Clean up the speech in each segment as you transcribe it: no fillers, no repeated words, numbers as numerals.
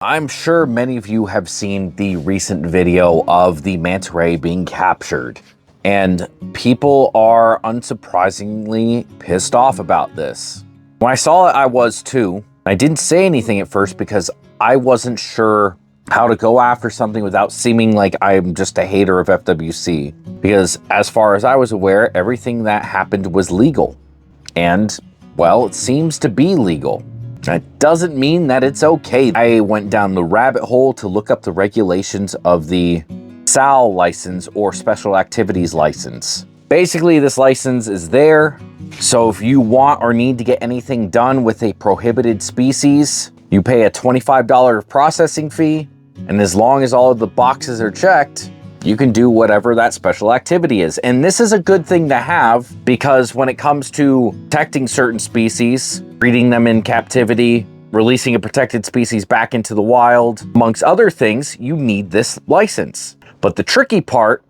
I'm sure many of you have seen the recent video of the manta ray being captured, and people are unsurprisingly pissed off about this. When I saw it, I was too. I didn't say anything at first because I wasn't sure how to go after something without seeming like I'm just a hater of FWC. Because as far as I was aware, everything that happened was legal. And, well, it seems to be legal. That doesn't mean that it's okay. I went down the rabbit hole to look up the regulations of the SAL license or Special Activities license. Basically, this license is there, so if you want or need to get anything done with a prohibited species, you pay a $25 processing fee, and as long as all of the boxes are checked, you can do whatever that special activity is. And this is a good thing to have because when it comes to protecting certain species, breeding them in captivity, releasing a protected species back into the wild, amongst other things, you need this license. But the tricky part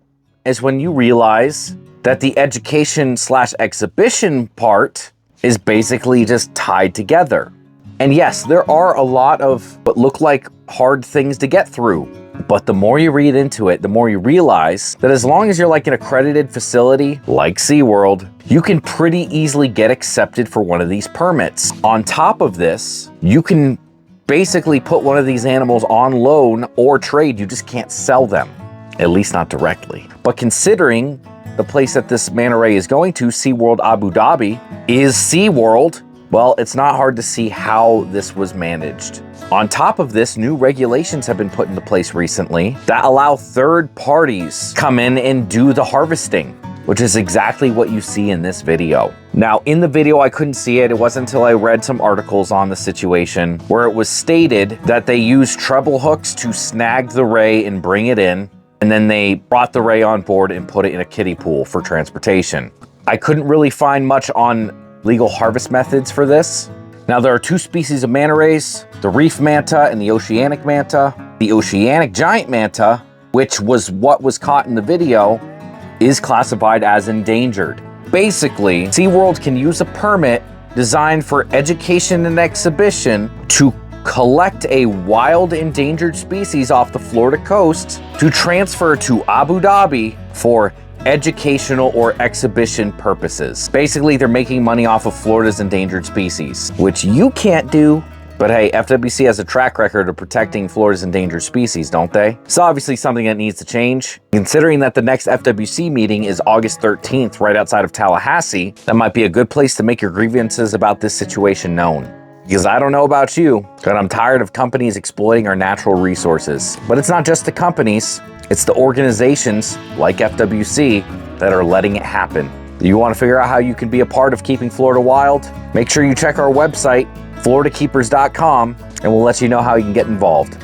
is when you realize that the education/exhibition part is basically just tied together. And yes, there are a lot of what look like hard things to get through. But the more you read into it, the more you realize that as long as you're like an accredited facility like SeaWorld, you can pretty easily get accepted for one of these permits. On top of this, you can basically put one of these animals on loan or trade. You just can't sell them, at least not directly. But considering the place that this manta ray is going to, SeaWorld Abu Dhabi, is SeaWorld, well, it's not hard to see how this was managed. On top of this, new regulations have been put into place recently that allow third parties come in and do the harvesting, which is exactly what you see in this video. Now, in the video, I couldn't see it. It wasn't until I read some articles on the situation where it was stated that they used treble hooks to snag the ray and bring it in, and then they brought the ray on board and put it in a kiddie pool for transportation. I couldn't really find much on legal harvest methods for this. Now, there are two species of manta rays, the reef manta and the oceanic manta. The oceanic giant manta, which was what was caught in the video, is classified as endangered. Basically, SeaWorld can use a permit designed for education and exhibition to collect a wild endangered species off the Florida coast to transfer to Abu Dhabi for educational or exhibition purposes. Basically, they're making money off of Florida's endangered species, which you can't do. But hey, FWC has a track record of protecting Florida's endangered species, don't they? It's obviously something that needs to change. Considering that the next FWC meeting is August 13th, right outside of Tallahassee, that might be a good place to make your grievances about this situation known. Because I don't know about you, but I'm tired of companies exploiting our natural resources. But it's not just the companies, it's the organizations like FWC that are letting it happen. You want to figure out how you can be a part of keeping Florida wild? Make sure you check our website, floridakeepers.com, and we'll let you know how you can get involved.